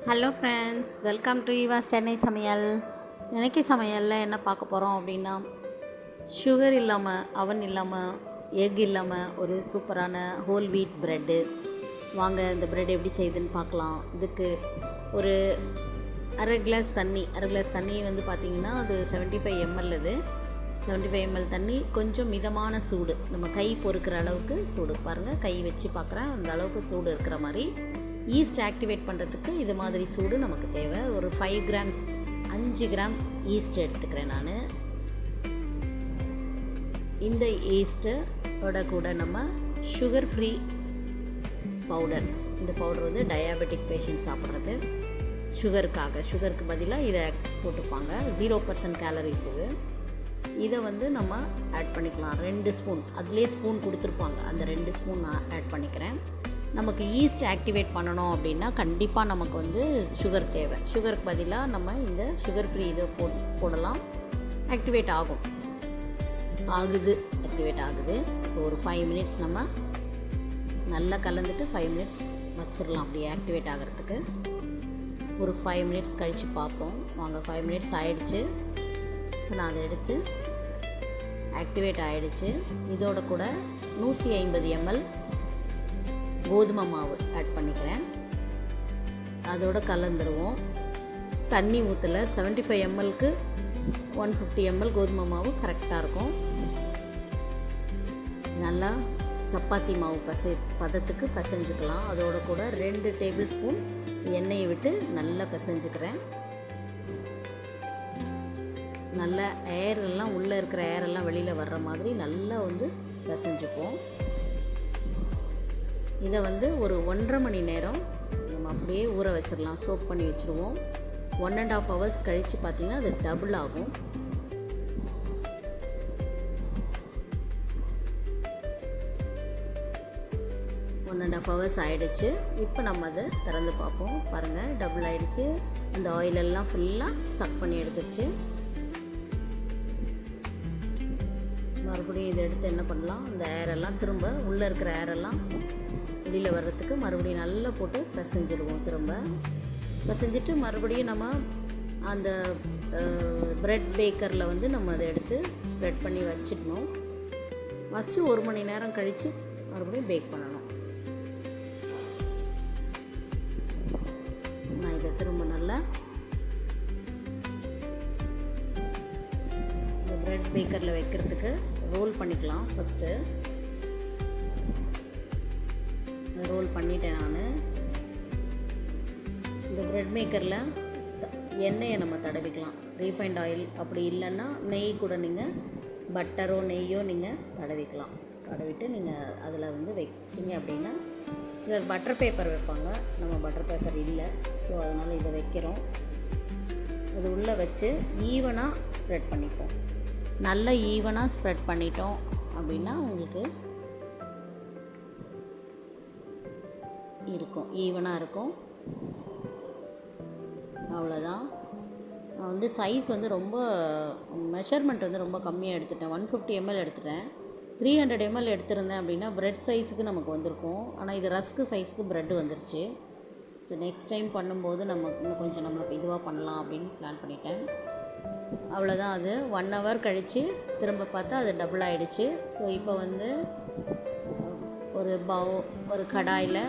Hello friends, welcome to your Chennai சமையல். இன்றைக்கி சமையலில் என்ன பார்க்க போகிறோம் அப்படின்னா, சுகர் இல்லாமல், அவன் இல்லாமல், எக் இல்லாமல் ஒரு சூப்பரான ஹோல் வீட் ப்ரெட்டு. வாங்க இந்த ப்ரெட் எப்படி செய்யுதுன்னு பார்க்கலாம். இதுக்கு ஒரு அரை கிளாஸ் தண்ணி வந்து பார்த்திங்கன்னா அது 75 ml. இது 75 ml தண்ணி, கொஞ்சம் மிதமான சூடு, நம்ம கை பொறுக்கிற அளவுக்கு சூடு. பாருங்கள், கை வச்சு பார்க்குறேன், அந்த அளவுக்கு சூடு இருக்கிற மாதிரி. ஈஸ்ட் ஆக்டிவேட் பண்ணுறதுக்கு இது மாதிரி சூடு நமக்கு தேவை. ஒரு 5 கிராம்ஸ் 5 கிராம் ஈஸ்ட் எடுத்துக்கிறேன் நான். இந்த ஈஸ்ட்டோட கூட நம்ம சுகர் ஃப்ரீ பவுடர், இந்த பவுடர் வந்து டயாபெட்டிக் பேஷண்ட் சாப்பிட்றது, சுகருக்கு பதிலாக இதை போட்டுப்பாங்க. 0% கேலரிஸ் இது. இதை வந்து நம்ம ஆட் பண்ணிக்கலாம். 2 ஸ்பூன், அதுலேயே ஸ்பூன் கொடுத்துருப்பாங்க, அந்த 2 ஸ்பூன் நான் ஆட் பண்ணிக்கிறேன். நமக்கு ஈஸ்ட் ஆக்டிவேட் பண்ணணும் அப்படின்னா கண்டிப்பாக நமக்கு வந்து சுகர் தேவை. சுகருக்கு பதிலாக நம்ம இந்த சுகர் ஃப்ரீ இதை போடலாம். ஆக்டிவேட் ஆகுது. ஒரு 5 மினிட்ஸ் நம்ம நல்லா கலந்துட்டு 5 மினிட்ஸ் வச்சிடலாம் அப்படியே ஆக்டிவேட் ஆகிறதுக்கு. ஒரு 5 மினிட்ஸ் கழித்து பார்ப்போம். வாங்க, 5 மினிட்ஸ் ஆகிடுச்சு. இப்போ நான் அதை எடுத்து ஆக்டிவேட் ஆகிடுச்சு. இதோட கூட 150 ml கோதுமை மாவு ஆட் பண்ணிக்கிறேன். அதோடு கலந்துருவோம். தண்ணி ஊற்றலை. 75 mlக்கு 150 ml கோதுமை மாவு கரெக்டாக இருக்கும். நல்லா சப்பாத்தி மாவு பதத்துக்கு பிசைஞ்சுக்கலாம். அதோட கூட 2 டேபிள் ஸ்பூன் எண்ணெயை விட்டு நல்லா பிசைஞ்சுக்கிறேன். நல்லா உள்ளே இருக்கிற ஏரெல்லாம் வெளியில் வர்ற மாதிரி நல்லா வந்து பிசைஞ்சுப்போம். இதை வந்து ஒரு 1.5 மணி நேரம் நம்ம அப்படியே ஊற வச்சிடலாம். சோப் பண்ணி வச்சுருவோம். 1.5 hours கழித்து பார்த்திங்கன்னா அது டபுள் ஆகும். ஒன் அண்ட் ஆஃப் ஹவர்ஸ் ஆகிடுச்சு. இப்போ நம்ம அதை திறந்து பார்ப்போம். பாருங்கள், டபுள் ஆகிடுச்சு. அந்த ஆயிலெல்லாம் ஃபுல்லாக சக் பண்ணி எடுத்துருச்சு. மறுபடியும் இதை எடுத்து என்ன பண்ணலாம், இந்த ஏரெல்லாம் திரும்ப உள்ளே இருக்கிற ஏரெல்லாம் வெளியில் வர்றதுக்கு மறுபடியும் நல்லா போட்டு பிசைஞ்சிடுவோம். திரும்ப பிசைஞ்சிட்டு மறுபடியும் நம்ம அந்த ப்ரெட் பேக்கரில் வந்து நம்ம அதை எடுத்து ஸ்ப்ரெட் பண்ணி வச்சிடணும். வச்சு 1 மணி நேரம் கழித்து மறுபடியும் பேக் பண்ணணும். நான் இதை திரும்ப நல்லா இந்த ப்ரெட் பேக்கரில் வைக்கிறதுக்கு ரோல் பண்ணிக்கலாம். ஃபஸ்ட்டு ரோல் பண்ணிட்டேன் நான். இந்த ப்ரெட் மேக்கரில் எண்ணெயை நம்ம தடவிக்கலாம். ரீஃபைண்ட் ஆயில், அப்படி இல்லைன்னா நெய் கூட, நீங்கள் பட்டரோ நெய்யோ நீங்கள் தடவிக்கலாம். தடவிட்டு நீங்கள் அதில் வந்து வச்சிங்க அப்படின்னா, சிலர் பட்டர் பேப்பர் வைப்பாங்க. நம்ம பட்டர் பேப்பர் இல்லை, ஸோ அதனால் இதை வைக்கிறோம். இது உள்ளே வச்சு ஈவனாக ஸ்ப்ரெட் பண்ணிப்போம். நல்லா ஈவனாக ஸ்ப்ரெட் பண்ணிட்டோம் அப்படின்னா உங்களுக்கு ஈவனாக இருக்கும். அவ்வளோதான். நான் வந்து சைஸ் வந்து ரொம்ப மெஷர்மெண்ட் வந்து ரொம்ப கம்மியாக எடுத்துட்டேன். 150 ml எடுத்துட்டேன். 300 ml எடுத்திருந்தேன் அப்படின்னா ப்ரெட் சைஸுக்கு நமக்கு வந்திருக்கும். ஆனால் இது ரஸ்க்கு சைஸுக்கு ப்ரெட் வந்துருச்சு. ஸோ நெக்ஸ்ட் டைம் பண்ணும்போது நம்ம இன்னும் கொஞ்சம் நம்மளுக்கு இதுவாக பண்ணலாம் அப்படின்னு பிளான் பண்ணிட்டேன். அவ்வளோதான். அது 1 hour கழித்து திரும்ப பார்த்தா அது டபுள் ஆகிடுச்சு. ஸோ இப்போ வந்து ஒரு கடாயில்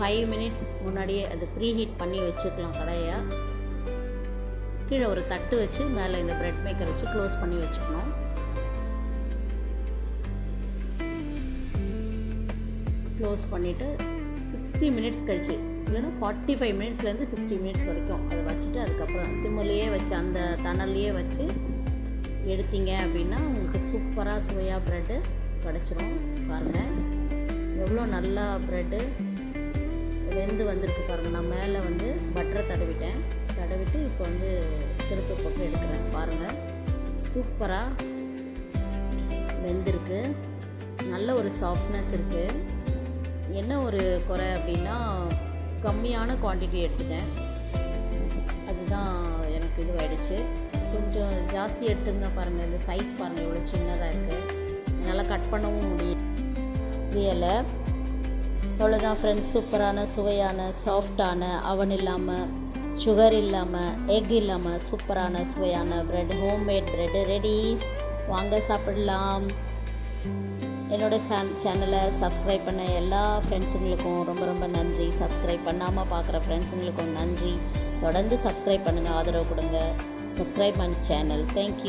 5 மினிட்ஸ் முன்னாடியே அது ப்ரீ ஹீட் பண்ணி வச்சுக்கலாம். கடாயை கீழே ஒரு தட்டு வச்சு மேலே இந்த ப்ரெட் மேக்கர் வச்சு க்ளோஸ் பண்ணி வச்சுக்கணும். க்ளோஸ் பண்ணிவிட்டு 60 மினிட்ஸ் கழிச்சு, இல்லைன்னா 45 மினிட்ஸ்லேருந்து 60 மினிட்ஸ் வரைக்கும் அதை வச்சுட்டு அதுக்கப்புறம் சிம்மிலேயே வச்சு அந்த தணல்லையே வச்சு எடுத்தீங்க அப்படின்னா உங்களுக்கு சூப்பராக சுவையாக ப்ரெட்டு கிடச்சிரும். பாருங்கள், எவ்வளோ நல்லா ப்ரெட்டு வெந்து வந்திருக்கு பாருங்கள். நான் மேலே வந்து பட்டரை தடவிட்டு இப்போ வந்து திருப்பி போட்டு எடுக்கிறேன். பாருங்கள், சூப்பராக வெந்திருக்கு. நல்ல ஒரு சாஃப்ட்னஸ் இருக்குது. என்ன ஒரு குறை அப்படின்னா, கம்மியான குவான்டிட்டி எடுத்துட்டேன். அதுதான் எனக்கு இதுவாகிடுச்சு. கொஞ்சம் ஜாஸ்தி எடுத்துருந்தேன். பாருங்கள், இந்த சைஸ் பாருங்கள் எவ்வளோ சின்னதாக இருக்குது. என்னால் கட் பண்ணவும் முடியலை. அவ்வளோதான் ஃப்ரெண்ட்ஸ், சூப்பரான சுவையான சாஃப்டான அவன் இல்லாமல் சுகர் இல்லாமல் எக் இல்லாமல் சூப்பரான சுவையான ப்ரெட், ஹோம்மேட் ப்ரெட்டு ரெடி. வாங்க சாப்பிடலாம். என்னோட சேனலை சப்ஸ்கிரைப் பண்ண எல்லா ஃப்ரெண்ட்ஸுங்களுக்கும் ரொம்ப ரொம்ப நன்றி. சப்ஸ்கிரைப் பண்ணாமல் பார்க்குற ஃப்ரெண்ட்ஸுங்களுக்கும் நன்றி. தொடர்ந்து சப்ஸ்கிரைப் பண்ணுங்கள், ஆதரவு கொடுங்க. சப்ஸ்கிரைப் பண்ண சேனல். தேங்க்யூ.